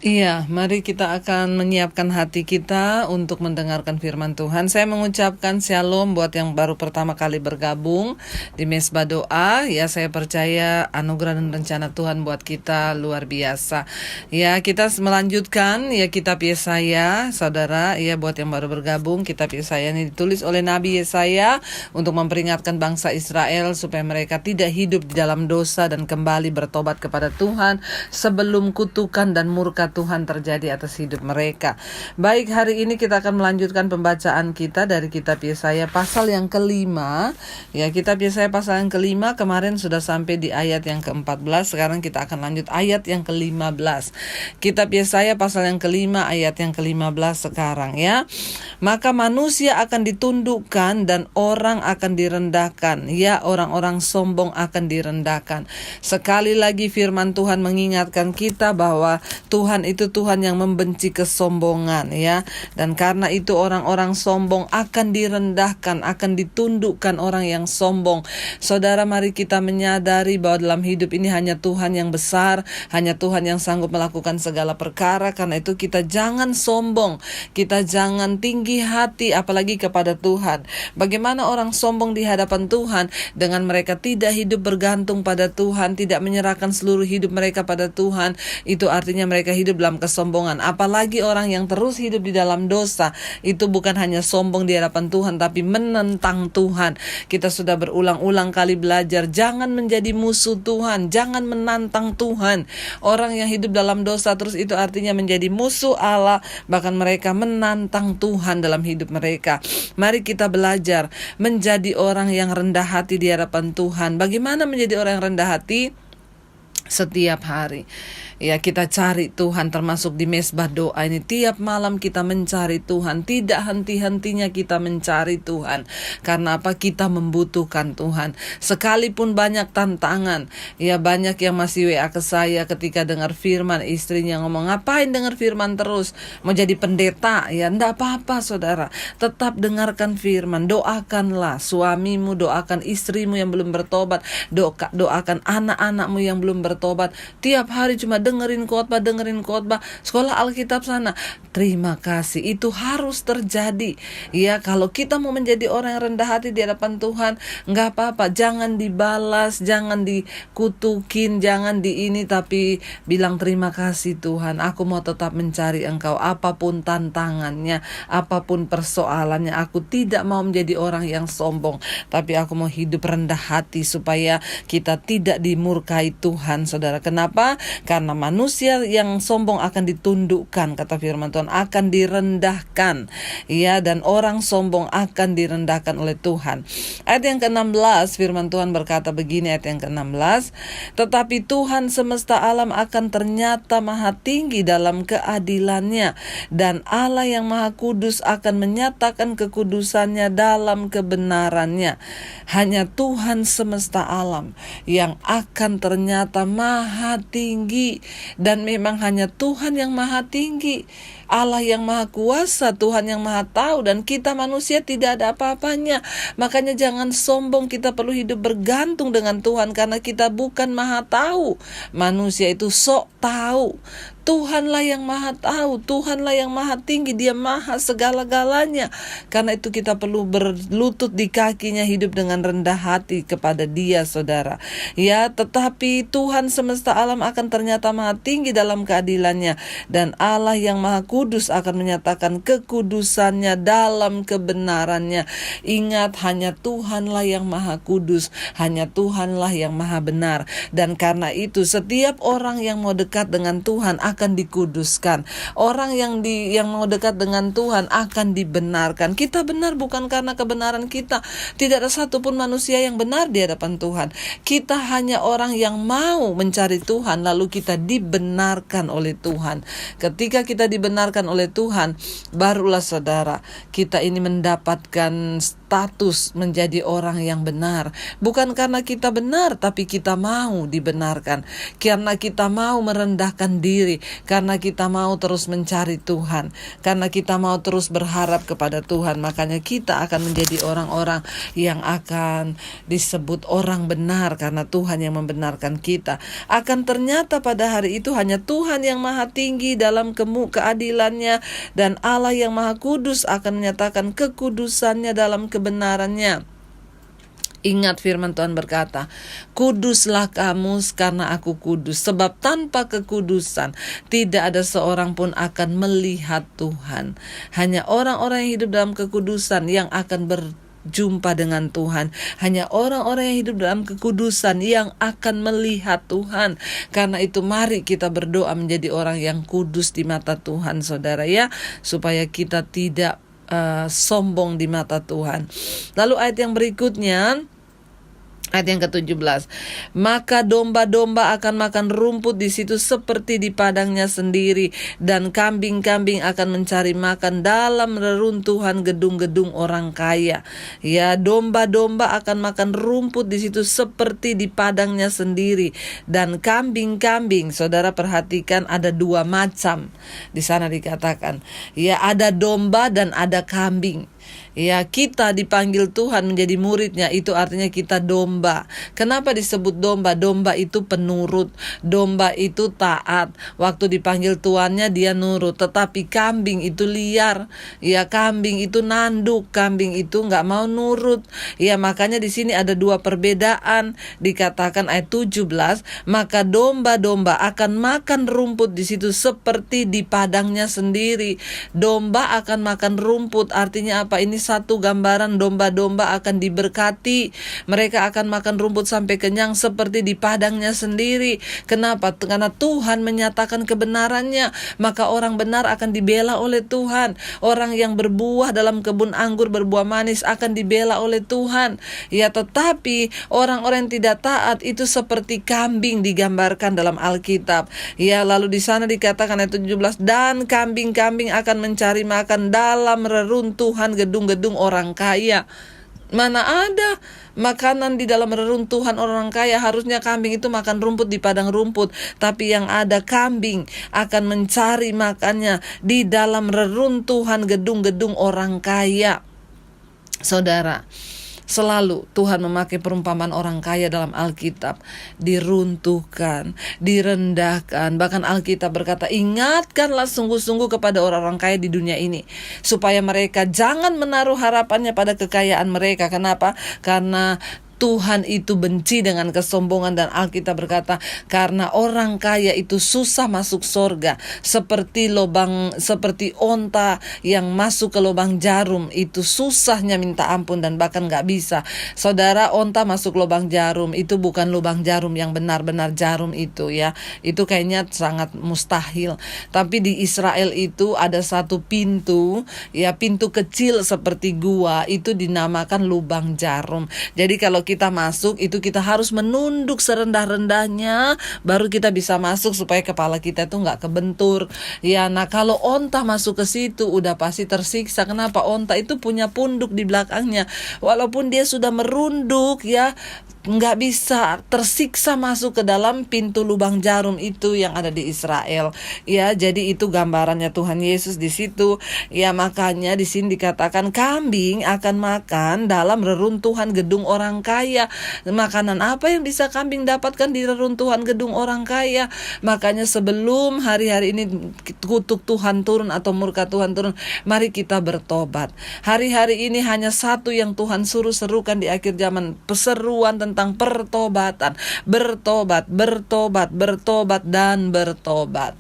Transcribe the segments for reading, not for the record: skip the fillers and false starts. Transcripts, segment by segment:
Iya, mari kita akan menyiapkan hati kita untuk mendengarkan firman Tuhan. Saya mengucapkan shalom buat yang baru pertama kali bergabung di Mesbah Doa. Ya, saya percaya anugerah dan rencana Tuhan buat kita luar biasa. Ya, kita melanjutkan ya kitab Yesaya, saudara. Ya, buat yang baru bergabung, kitab Yesaya ini ditulis oleh Nabi Yesaya untuk memperingatkan bangsa Israel supaya mereka tidak hidup di dalam dosa dan kembali bertobat kepada Tuhan sebelum kutukan dan murka Tuhan terjadi atas hidup mereka. Baik, hari ini kita akan melanjutkan pembacaan kita dari kitab Yesaya pasal yang kelima. Ya, kitab Yesaya pasal yang kelima kemarin sudah sampai di ayat yang ke-14. Sekarang kita akan lanjut ayat yang ke-15. Kitab Yesaya pasal yang kelima ayat yang ke-15 sekarang ya. Maka manusia akan ditundukkan dan orang akan direndahkan. Ya, orang-orang sombong akan direndahkan. Sekali lagi firman Tuhan mengingatkan kita bahwa Tuhan itu Tuhan yang membenci kesombongan ya. Dan karena itu orang-orang sombong akan direndahkan, akan ditundukkan orang yang sombong. Saudara, mari kita menyadari bahwa dalam hidup ini hanya Tuhan yang besar, hanya Tuhan yang sanggup melakukan segala perkara. Karena itu kita jangan sombong, kita jangan tinggi hati apalagi kepada Tuhan. Bagaimana orang sombong di hadapan Tuhan dengan mereka tidak hidup bergantung pada Tuhan, tidak menyerahkan seluruh hidup mereka pada Tuhan, itu artinya mereka hidup dalam kesombongan. Apalagi orang yang terus hidup di dalam dosa, itu bukan hanya sombong di hadapan Tuhan, tapi menentang Tuhan. Kita sudah berulang-ulang kali belajar, jangan menjadi musuh Tuhan, jangan menantang Tuhan. Orang yang hidup dalam dosa terus itu artinya menjadi musuh Allah, bahkan mereka menantang Tuhan dalam hidup mereka. Mari kita belajar menjadi orang yang rendah hati di hadapan Tuhan. Bagaimana menjadi orang yang rendah hati? Setiap hari ya kita cari Tuhan, termasuk di Mesbah Doa ini tiap malam kita mencari Tuhan, tidak henti-hentinya kita mencari Tuhan. Karena apa? Kita membutuhkan Tuhan. Sekalipun banyak tantangan, ya banyak yang masih WA ke saya ketika dengar firman, istrinya ngomong, ngapain dengar firman terus, mau jadi pendeta? Ya enggak apa-apa saudara, tetap dengarkan firman, doakanlah suamimu, doakan istrimu yang belum bertobat, doakan anak-anakmu yang belum bertobat. Tiap hari cuma dengerin khotbah, sekolah Alkitab sana. Terima kasih, itu harus terjadi. Ya, kalau kita mau menjadi orang yang rendah hati di hadapan Tuhan, nggak apa-apa, jangan dibalas, jangan dikutukin, jangan di ini, tapi bilang terima kasih Tuhan, aku mau tetap mencari Engkau, apapun tantangannya, apapun persoalannya. Aku tidak mau menjadi orang yang sombong, tapi aku mau hidup rendah hati supaya kita tidak dimurkai Tuhan, saudara. Kenapa? Karena manusia yang sombong akan ditundukkan, kata firman Tuhan, akan direndahkan ya, dan orang sombong akan direndahkan oleh Tuhan. Ayat yang ke-16 firman Tuhan berkata begini, ayat yang ke-16, tetapi Tuhan semesta alam akan ternyata maha tinggi dalam keadilannya, dan Allah yang maha kudus akan menyatakan kekudusannya dalam kebenarannya. Hanya Tuhan semesta alam yang akan ternyata maha tinggi, dan memang hanya Tuhan yang maha tinggi, Allah yang maha kuasa, Tuhan yang maha tahu, dan kita manusia tidak ada apa-apanya. Makanya jangan sombong, kita perlu hidup bergantung dengan Tuhan, karena kita bukan maha tahu. Manusia itu sok tahu. Tuhanlah yang maha tahu, Tuhanlah yang maha tinggi, Dia maha segala-galanya. Karena itu kita perlu berlutut di kakinya, hidup dengan rendah hati kepada Dia, saudara. Ya, tetapi Tuhan semesta alam akan ternyata maha tinggi dalam keadilannya, dan Allah yang maha kudus akan menyatakan kekudusannya dalam kebenarannya. Ingat, hanya Tuhanlah yang maha kudus, hanya Tuhanlah yang maha benar. Dan karena itu setiap orang yang mau dekat dengan Tuhan akan dikuduskan. Orang yang mau dekat dengan Tuhan akan dibenarkan. Kita benar bukan karena kebenaran kita. Tidak ada satupun manusia yang benar di hadapan Tuhan. Kita hanya orang yang mau mencari Tuhan, lalu kita dibenarkan oleh Tuhan. Ketika kita dibenarkan oleh Tuhan, barulah saudara, kita ini mendapatkan status menjadi orang yang benar. Bukan karena kita benar, tapi kita mau dibenarkan. Karena kita mau merendahkan diri. karena kita mau terus mencari Tuhan, karena kita mau terus berharap kepada Tuhan. Makanya kita akan menjadi orang-orang yang akan disebut orang benar, karena Tuhan yang membenarkan kita. Akan ternyata pada hari itu hanya Tuhan yang maha tinggi dalam keadilannya, dan Allah yang maha kudus akan menyatakan kekudusannya dalam kebenarannya. Ingat firman Tuhan berkata, kuduslah kamu karena aku kudus. Sebab tanpa kekudusan tidak ada seorang pun akan melihat Tuhan. Hanya orang-orang yang hidup dalam kekudusan yang akan berjumpa dengan Tuhan. Hanya orang-orang yang hidup dalam kekudusan yang akan melihat Tuhan. Karena itu mari kita berdoa menjadi orang yang kudus di mata Tuhan, saudara ya, supaya kita tidak sombong di mata Tuhan. Lalu ayat yang berikutnya, ayat yang ke-17, maka domba-domba akan makan rumput di situ seperti di padangnya sendiri, dan kambing-kambing akan mencari makan dalam reruntuhan gedung-gedung orang kaya. Ya, domba-domba akan makan rumput di situ seperti di padangnya sendiri, dan kambing-kambing, saudara perhatikan ada dua macam di sana dikatakan. Ya, ada domba dan ada kambing. Ya, kita dipanggil Tuhan menjadi muridnya, itu artinya kita domba. Kenapa disebut domba? Domba itu penurut, domba itu taat. Waktu dipanggil tuannya dia nurut. Tetapi kambing itu liar. Ya, kambing itu nanduk, kambing itu nggak mau nurut. Ya, makanya di sini ada dua perbedaan. Dikatakan ayat 17, maka domba-domba akan makan rumput di situ seperti di padangnya sendiri. Domba akan makan rumput, artinya apa? Ini satu gambaran domba-domba akan diberkati. Mereka akan makan rumput sampai kenyang seperti di padangnya sendiri. Kenapa? Karena Tuhan menyatakan kebenarannya. Maka orang benar akan dibela oleh Tuhan. Orang yang berbuah dalam kebun anggur berbuah manis akan dibela oleh Tuhan. Ya, tetapi orang-orang yang tidak taat itu seperti kambing digambarkan dalam Alkitab. Ya, lalu di sana dikatakan ayat 17, dan kambing-kambing akan mencari makan dalam reruntuhan gedung-gedung orang kaya. Mana ada makanan di dalam reruntuhan orang kaya? Harusnya kambing itu makan rumput di padang rumput, tapi yang ada kambing akan mencari makannya di dalam reruntuhan gedung-gedung orang kaya. Saudara, selalu Tuhan memakai perumpamaan orang kaya dalam Alkitab. Diruntuhkan, direndahkan. Bahkan Alkitab berkata, ingatkanlah sungguh-sungguh kepada orang-orang kaya di dunia ini, supaya mereka jangan menaruh harapannya pada kekayaan mereka. Kenapa? Karena Tuhan itu benci dengan kesombongan, dan Alkitab berkata karena orang kaya itu susah masuk sorga, seperti onta yang masuk ke lubang jarum, itu susahnya minta ampun dan bahkan gak bisa. Saudara, onta masuk lubang jarum itu bukan lubang jarum yang benar-benar jarum itu ya, itu kayaknya sangat mustahil. Tapi di Israel itu ada satu pintu, ya pintu kecil seperti gua, itu dinamakan lubang jarum. Jadi kalau kita masuk itu kita harus menunduk serendah-rendahnya baru kita bisa masuk supaya kepala kita tuh nggak kebentur. Ya, nah kalau onta masuk ke situ udah pasti tersiksa. Kenapa? Onta itu punya punduk di belakangnya. Walaupun dia sudah merunduk ya, nggak bisa, tersiksa masuk ke dalam pintu lubang jarum itu yang ada di Israel. Ya, jadi itu gambarannya Tuhan Yesus di situ. Ya, makanya di sini dikatakan kambing akan makan dalam reruntuhan gedung orang kaya. Makanan apa yang bisa kambing dapatkan di reruntuhan gedung orang kaya? Makanya sebelum hari-hari ini kutuk Tuhan turun atau murka Tuhan turun, mari kita bertobat. Hari-hari ini hanya satu yang Tuhan suruh serukan di akhir zaman, perseruan tentang pertobatan. Bertobat, bertobat, bertobat, dan bertobat.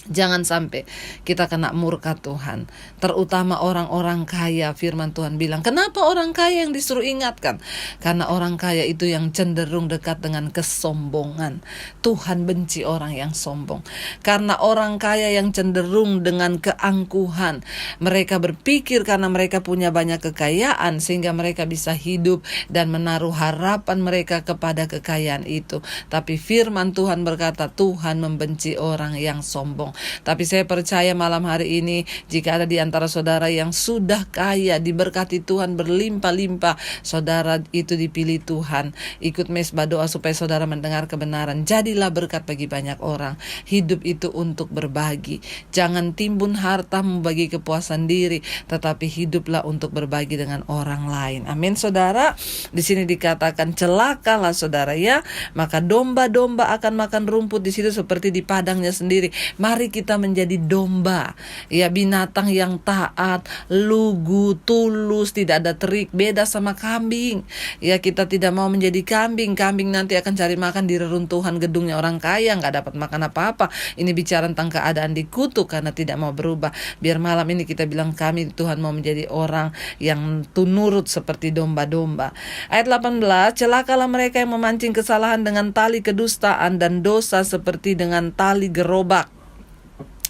Jangan sampai kita kena murka Tuhan, terutama orang-orang kaya. Firman Tuhan bilang, kenapa orang kaya yang disuruh ingatkan? Karena orang kaya itu yang cenderung dekat dengan kesombongan. Tuhan benci orang yang sombong. Karena orang kaya yang cenderung dengan keangkuhan. Mereka berpikir karena mereka punya banyak kekayaan sehingga mereka bisa hidup dan menaruh harapan mereka kepada kekayaan itu. Tapi firman Tuhan berkata, Tuhan membenci orang yang sombong. Tapi saya percaya malam hari ini, jika ada di antara saudara yang sudah kaya, diberkati Tuhan berlimpah-limpah, saudara itu dipilih Tuhan. Ikut mesbah doa supaya saudara mendengar kebenaran. Jadilah berkat bagi banyak orang. Hidup itu untuk berbagi. Jangan timbun harta membagi kepuasan diri, tetapi hiduplah untuk berbagi dengan orang lain. Amin, saudara. Di sini dikatakan celakalah saudara ya, maka domba-domba akan makan rumput di situ seperti di padangnya sendiri. Mari kita menjadi domba, ya, binatang yang taat, lugu, tulus, tidak ada terik, beda sama kambing. Ya, kita tidak mau menjadi kambing. Kambing nanti akan cari makan di reruntuhan gedungnya orang kaya, nggak dapat makan apa-apa. Ini bicara tentang keadaan dikutuk karena tidak mau berubah. Biar malam ini kita bilang, kami Tuhan mau menjadi orang yang nurut seperti domba-domba. Ayat 18, celakalah mereka yang memancing kesalahan dengan tali kedustaan dan dosa seperti dengan tali gerobak.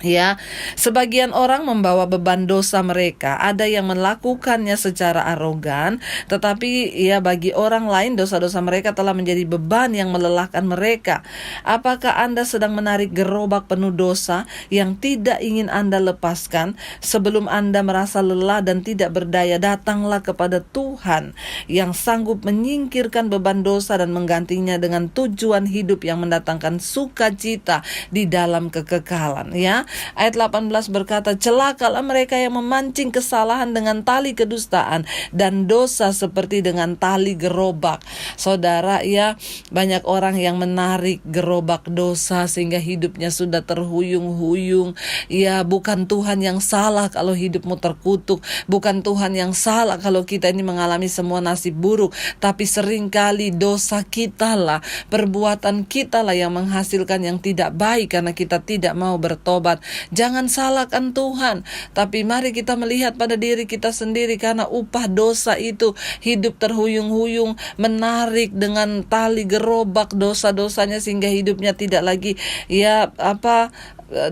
Ya, sebagian orang membawa beban dosa mereka, ada yang melakukannya secara arogan, tetapi ya bagi orang lain dosa-dosa mereka telah menjadi beban yang melelahkan mereka. Apakah Anda sedang menarik gerobak penuh dosa yang tidak ingin Anda lepaskan? Sebelum Anda merasa lelah dan tidak berdaya, datanglah kepada Tuhan yang sanggup menyingkirkan beban dosa dan menggantinya dengan tujuan hidup yang mendatangkan sukacita di dalam kekekalan. Ya, ayat 18 berkata, celakalah mereka yang memancing kesalahan dengan tali kedustaan dan dosa seperti dengan tali gerobak. Saudara, ya, banyak orang yang menarik gerobak dosa sehingga hidupnya sudah terhuyung-huyung. Ya, bukan Tuhan yang salah kalau hidupmu terkutuk, bukan Tuhan yang salah kalau kita ini mengalami semua nasib buruk, tapi seringkali dosa kita lah, perbuatan kita lah yang menghasilkan yang tidak baik karena kita tidak mau bertobat. Jangan salahkan Tuhan, tapi mari kita melihat pada diri kita sendiri, karena upah dosa itu hidup terhuyung-huyung, menarik dengan tali gerobak dosa-dosanya sehingga hidupnya tidak lagi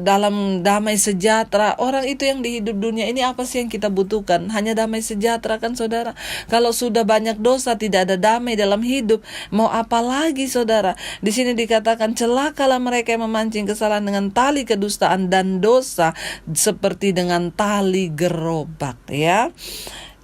dalam damai sejahtera. Orang itu yang di hidup dunia ini apa sih yang kita butuhkan? Hanya damai sejahtera kan saudara? Kalau sudah banyak dosa, tidak ada damai dalam hidup, mau apa lagi saudara? Di sini dikatakan celakalah mereka yang memancing kesalahan dengan tali kedustaan dan dosa seperti dengan tali gerobak, ya.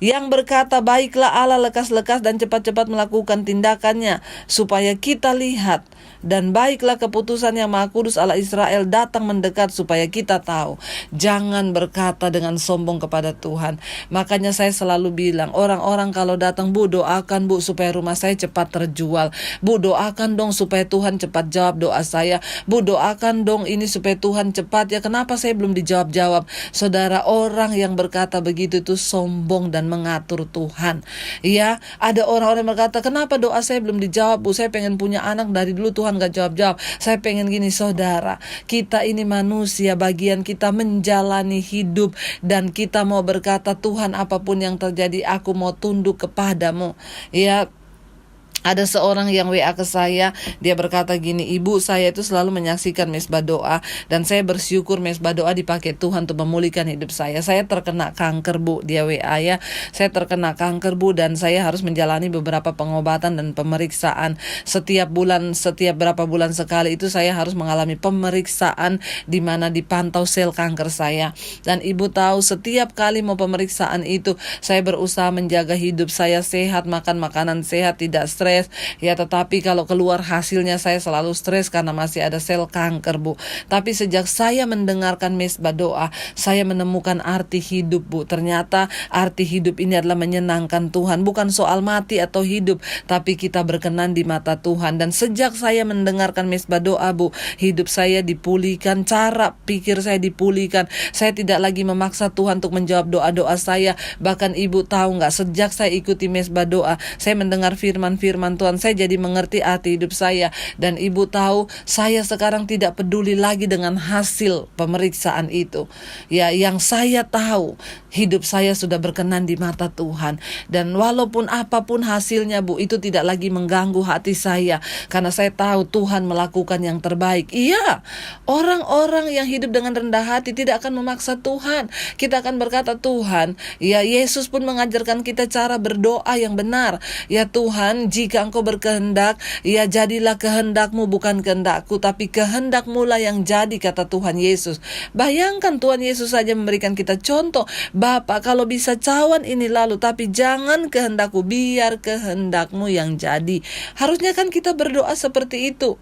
Yang berkata, baiklah Allah, lekas-lekas dan cepat-cepat melakukan tindakannya supaya kita lihat, dan baiklah keputusan yang Maha Kudus Allah Israel datang mendekat supaya kita tahu. Jangan berkata dengan sombong kepada Tuhan. Makanya saya selalu bilang, orang-orang kalau datang, Bu doakan Bu supaya rumah saya cepat terjual, Bu doakan dong supaya Tuhan cepat jawab doa saya, Bu doakan dong ini supaya Tuhan cepat, ya kenapa saya belum dijawab-jawab? Saudara, orang yang berkata begitu itu sombong dan mengatur Tuhan. Ya, ada orang-orang yang berkata, kenapa doa saya belum dijawab Bu, saya pengen punya anak dari dulu Tuhan gak jawab-jawab, saya pengen gini. Saudara, kita ini manusia, bagian kita menjalani hidup, dan kita mau berkata, Tuhan apapun yang terjadi aku mau tunduk kepadamu. Ya, ada seorang yang WA ke saya, dia berkata gini, Ibu, saya itu selalu menyaksikan mesbah doa dan saya bersyukur mesbah doa dipakai Tuhan untuk memulihkan hidup saya. Saya terkena kanker Bu, dia WA ya. Saya terkena kanker Bu, dan saya harus menjalani beberapa pengobatan dan pemeriksaan. Setiap berapa bulan sekali itu saya harus mengalami pemeriksaan di mana dipantau sel kanker saya. Dan Ibu tahu, setiap kali mau pemeriksaan itu saya berusaha menjaga hidup saya sehat, makan makanan sehat, tidak stres. Ya, tetapi kalau keluar hasilnya saya selalu stres karena masih ada sel kanker Bu. Tapi sejak saya mendengarkan mesbah doa, saya menemukan arti hidup Bu. Ternyata arti hidup ini adalah menyenangkan Tuhan. Bukan soal mati atau hidup, tapi kita berkenan di mata Tuhan. Dan sejak saya mendengarkan mesbah doa Bu, hidup saya dipulihkan, cara pikir saya dipulihkan. Saya tidak lagi memaksa Tuhan untuk menjawab doa-doa saya. Bahkan Ibu tahu gak, sejak saya ikuti mesbah doa, saya mendengar firman-firman Tuhan, saya jadi mengerti arti hidup saya. Dan Ibu tahu, saya sekarang tidak peduli lagi dengan hasil pemeriksaan itu. Ya, yang saya tahu, hidup saya sudah berkenan di mata Tuhan. Dan walaupun apapun hasilnya Bu, itu tidak lagi mengganggu hati saya, karena saya tahu Tuhan melakukan yang terbaik. Iya, orang-orang yang hidup dengan rendah hati tidak akan memaksa Tuhan. Kita akan berkata, Tuhan, ya Yesus pun mengajarkan kita cara berdoa yang benar. Ya Tuhan, jika jika Engkau berkehendak, ya jadilah kehendakmu bukan kehendakku, tapi kehendakmu lah yang jadi, kata Tuhan Yesus. Bayangkan Tuhan Yesus saja memberikan kita contoh, Bapa kalau bisa cawan ini lalu, tapi jangan kehendakku, biar kehendakmu yang jadi. Harusnya kan kita berdoa seperti itu.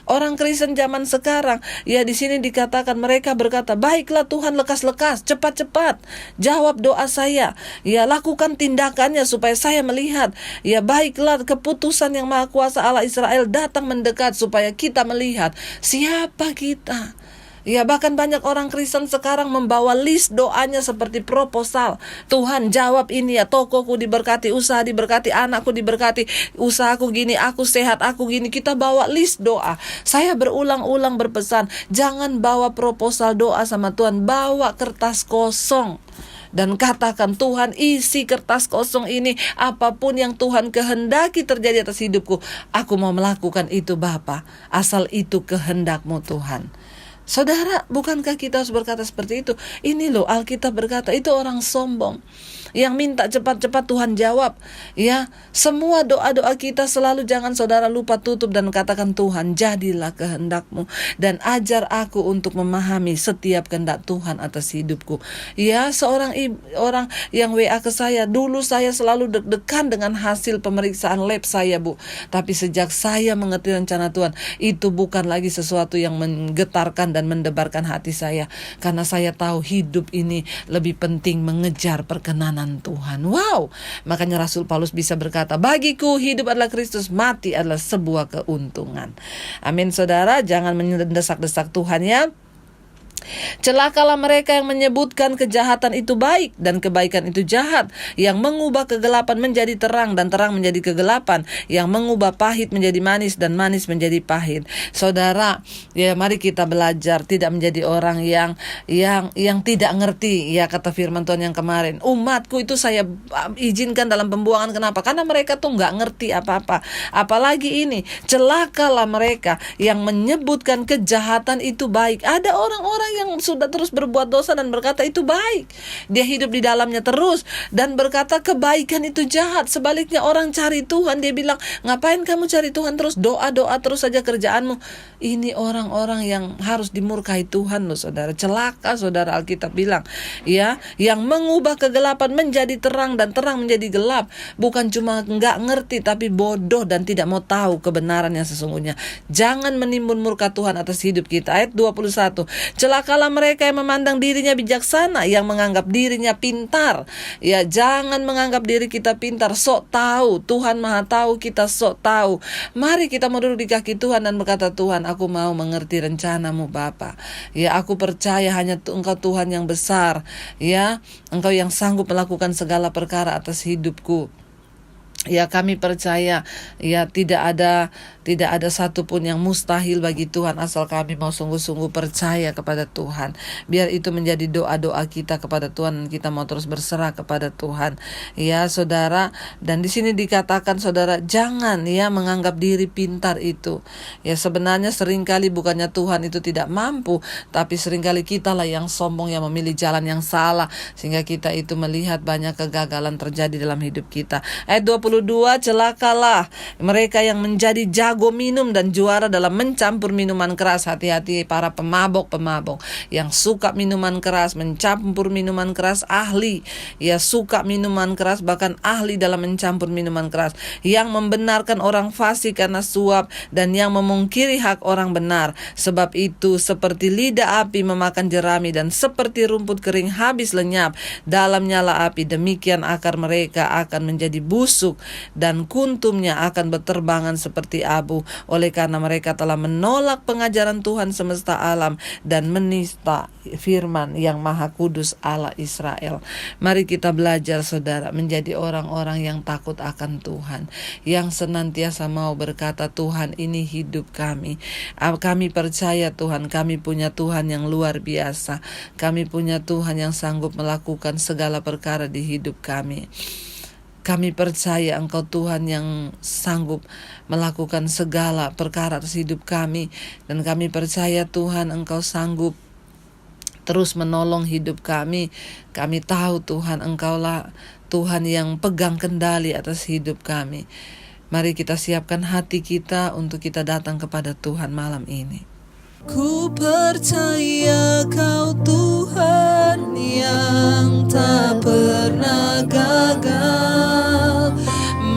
Orang Kristen zaman sekarang, ya di sini dikatakan mereka berkata, baiklah Tuhan, lekas-lekas, cepat-cepat jawab doa saya. Ya lakukan tindakannya supaya saya melihat. Ya baiklah, keputusan yang Maha Kuasa Allah Israel datang mendekat supaya kita melihat siapa kita. Ya bahkan banyak orang Kristen sekarang membawa list doanya seperti proposal. Tuhan jawab ini ya, tokoku diberkati, usaha diberkati, anakku diberkati, usahaku gini, aku sehat, aku gini. Kita bawa list doa. Saya berulang-ulang berpesan, jangan bawa proposal doa sama Tuhan, bawa kertas kosong. Dan katakan, Tuhan isi kertas kosong ini, apapun yang Tuhan kehendaki terjadi atas hidupku, aku mau melakukan itu Bapa, asal itu kehendak-Mu Tuhan. Saudara, bukankah kita harus berkata seperti itu? Ini loh Alkitab berkata, itu orang sombong yang minta cepat-cepat Tuhan jawab. Ya, semua doa-doa kita selalu jangan saudara lupa tutup dan katakan, Tuhan jadilah kehendak-Mu dan ajar aku untuk memahami setiap kehendak Tuhan atas hidupku. Ya, orang yang WA ke saya, dulu saya selalu deg-degan dengan hasil pemeriksaan lab saya, Bu. Tapi sejak saya mengerti rencana Tuhan, itu bukan lagi sesuatu yang menggetarkan dan mendebarkan hati saya, karena saya tahu hidup ini lebih penting mengejar perkenanan Tuhan. Wow, makanya Rasul Paulus bisa berkata, bagiku hidup adalah Kristus, mati adalah sebuah keuntungan. Amin saudara, jangan mendesak-desak Tuhan ya. Celakalah mereka yang menyebutkan kejahatan itu baik dan kebaikan itu jahat, yang mengubah kegelapan menjadi terang dan terang menjadi kegelapan, yang mengubah pahit menjadi manis dan manis menjadi pahit. Saudara, ya mari kita belajar tidak menjadi orang yang tidak ngerti. Ya kata firman Tuhan yang kemarin, umatku itu saya izinkan dalam pembuangan. Kenapa? Karena mereka tuh nggak ngerti apa-apa. Apalagi ini, celakalah mereka yang menyebutkan kejahatan itu baik. Ada orang-orang yang sudah terus berbuat dosa dan berkata itu baik. Dia hidup di dalamnya terus dan berkata kebaikan itu jahat. Sebaliknya orang cari Tuhan, dia bilang, ngapain kamu cari Tuhan terus, doa-doa terus saja kerjaanmu. Ini orang-orang yang harus dimurkai Tuhan loh saudara. Celaka saudara, Alkitab bilang ya, yang mengubah kegelapan menjadi terang dan terang menjadi gelap. Bukan cuma nggak ngerti, tapi bodoh dan tidak mau tahu kebenaran yang sesungguhnya. Jangan menimbun murka Tuhan atas hidup kita. Ayat 21, celakalah mereka yang memandang dirinya bijaksana, yang menganggap dirinya pintar. Ya, jangan menganggap diri kita pintar, sok tahu. Tuhan Maha tahu, kita sok tahu. Mari kita mau duduk di kaki Tuhan dan berkata, Tuhan, aku mau mengerti rencana-Mu Bapa. Ya, aku percaya hanya Engkau Tuhan yang besar. Ya, Engkau yang sanggup melakukan segala perkara atas hidupku. Ya, kami percaya ya tidak ada satupun yang mustahil bagi Tuhan, asal kami mau sungguh-sungguh percaya kepada Tuhan. Biar itu menjadi doa-doa kita kepada Tuhan, kita mau terus berserah kepada Tuhan. Ya saudara, dan di sini dikatakan saudara, jangan ya menganggap diri pintar itu. Ya sebenarnya seringkali bukannya Tuhan itu tidak mampu, tapi seringkali kitalah yang sombong, yang memilih jalan yang salah, sehingga kita itu melihat banyak kegagalan terjadi dalam hidup kita. Ayat 22, celakalah mereka yang menjadi jago minum dan juara dalam mencampur minuman keras. Hati-hati para pemabok-pemabok yang suka minuman keras, mencampur minuman keras, ahli ya suka minuman keras, bahkan ahli dalam mencampur minuman keras, yang membenarkan orang fasik karena suap dan yang memungkiri hak orang benar. Sebab itu seperti lidah api memakan jerami dan seperti rumput kering habis lenyap dalam nyala api, demikian akar mereka akan menjadi busuk dan kuntumnya akan berterbangan seperti abu, oleh karena mereka telah menolak pengajaran Tuhan semesta alam dan menista firman yang Maha Kudus Allah Israel. Mari kita belajar saudara menjadi orang-orang yang takut akan Tuhan, yang senantiasa mau berkata, Tuhan ini hidup kami. Kami percaya Tuhan, kami punya Tuhan yang luar biasa. Kami punya Tuhan yang sanggup melakukan segala perkara di hidup kami. Kami percaya Engkau Tuhan yang sanggup melakukan segala perkara atas hidup kami. Dan kami percaya Tuhan Engkau sanggup terus menolong hidup kami. Kami tahu Tuhan Engkaulah Tuhan yang pegang kendali atas hidup kami. Mari kita siapkan hati kita untuk kita datang kepada Tuhan malam ini. Ku percaya Kau Tuhan yang tak pernah gagal,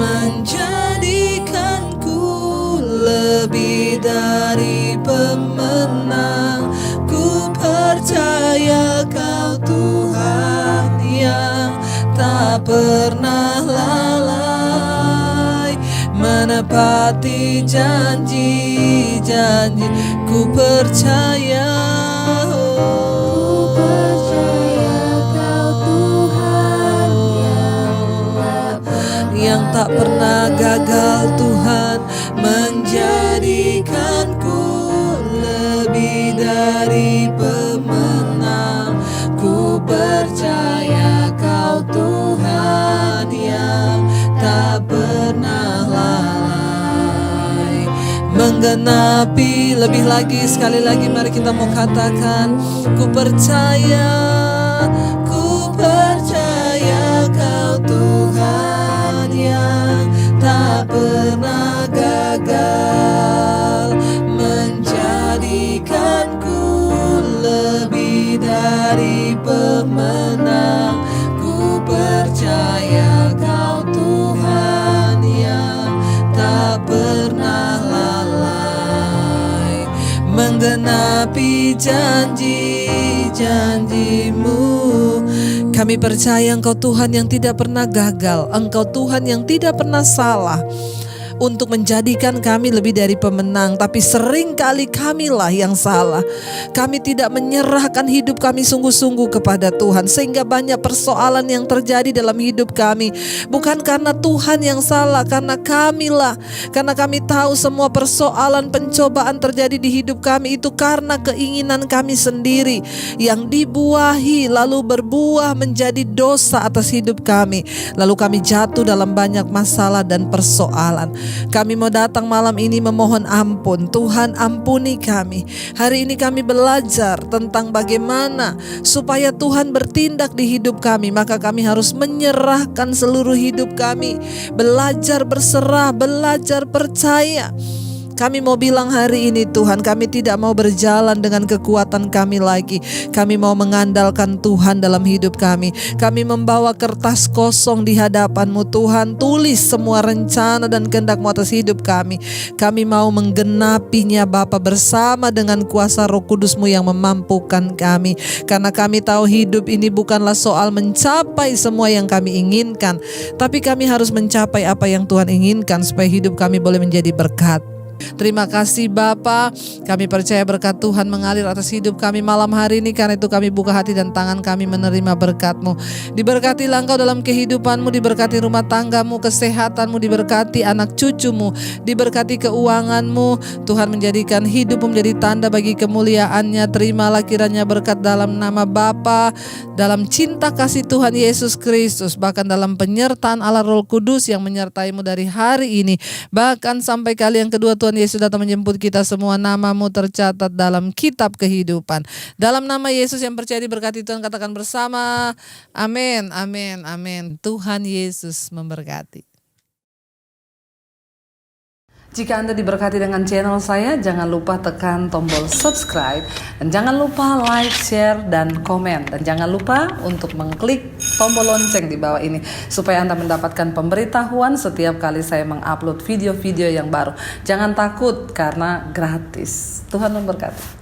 menjadikanku lebih dari pemenang. Ku percaya Kau Tuhan yang tak pernah lalai, menepati janji-janji. Ku percaya, Kau Tuhan yang tak pernah gagal. Tuhan menjadikanku lebih dari pemenang. Ku percaya Kau Tuhan yang tak pernah lalai, menggenapi. Lebih lagi, sekali lagi mari kita mau katakan, ku percaya Kau Tuhan yang tak pernah gagal, menjadikanku lebih dari pemenang. Ku percaya Kau Tuhan yang tak pernah lalai, menggenapi janji-janji-Mu. Kami percaya Engkau Tuhan yang tidak pernah gagal, Engkau Tuhan yang tidak pernah salah untuk menjadikan kami lebih dari pemenang. Tapi seringkali kamilah yang salah. Kami tidak menyerahkan hidup kami sungguh-sungguh kepada Tuhan, sehingga banyak persoalan yang terjadi dalam hidup kami. Bukan karena Tuhan yang salah, karena kamilah. Karena kami tahu semua persoalan pencobaan terjadi di hidup kami itu karena keinginan kami sendiri yang dibuahi lalu berbuah menjadi dosa atas hidup kami. Lalu kami jatuh dalam banyak masalah dan persoalan. Kami mau datang malam ini memohon ampun. Tuhan, ampuni kami. Hari ini kami belajar tentang bagaimana supaya Tuhan bertindak di hidup kami. Maka kami harus menyerahkan seluruh hidup kami, belajar berserah, belajar percaya. Kami mau bilang hari ini, Tuhan, kami tidak mau berjalan dengan kekuatan kami lagi. Kami mau mengandalkan Tuhan dalam hidup kami. Kami membawa kertas kosong di hadapan-Mu, Tuhan. Tulis semua rencana dan kehendak-Mu atas hidup kami. Kami mau menggenapinya, Bapa, bersama dengan kuasa Roh Kudus-Mu yang memampukan kami. Karena kami tahu hidup ini bukanlah soal mencapai semua yang kami inginkan, tapi kami harus mencapai apa yang Tuhan inginkan supaya hidup kami boleh menjadi berkat. Terima kasih Bapa, kami percaya berkat Tuhan mengalir atas hidup kami malam hari ini. Karena itu kami buka hati dan tangan kami menerima berkat-Mu. Diberkatilah Engkau dalam kehidupan-Mu, diberkati rumah tangga-Mu, kesehatan-Mu, diberkati anak cucu-Mu, diberkati keuangan-Mu. Tuhan menjadikan hidup-Mu menjadi tanda bagi kemuliaan-Nya. Terimalah kiranya berkat dalam nama Bapa, dalam cinta kasih Tuhan Yesus Kristus, bahkan dalam penyertaan Allah Roh Kudus yang menyertai-Mu dari hari ini, bahkan sampai kali yang kedua Tuhan Yesus datang menjemput kita semua. Nama-Mu tercatat dalam kitab kehidupan. Dalam nama Yesus yang percaya diberkati Tuhan, katakan bersama, amin, amin, amin. Tuhan Yesus memberkati. Jika Anda diberkati dengan channel saya, jangan lupa tekan tombol subscribe, dan jangan lupa like, share, dan komen. Dan jangan lupa untuk mengklik tombol lonceng di bawah ini, supaya Anda mendapatkan pemberitahuan setiap kali saya mengupload video-video yang baru. Jangan takut karena gratis. Tuhan memberkati.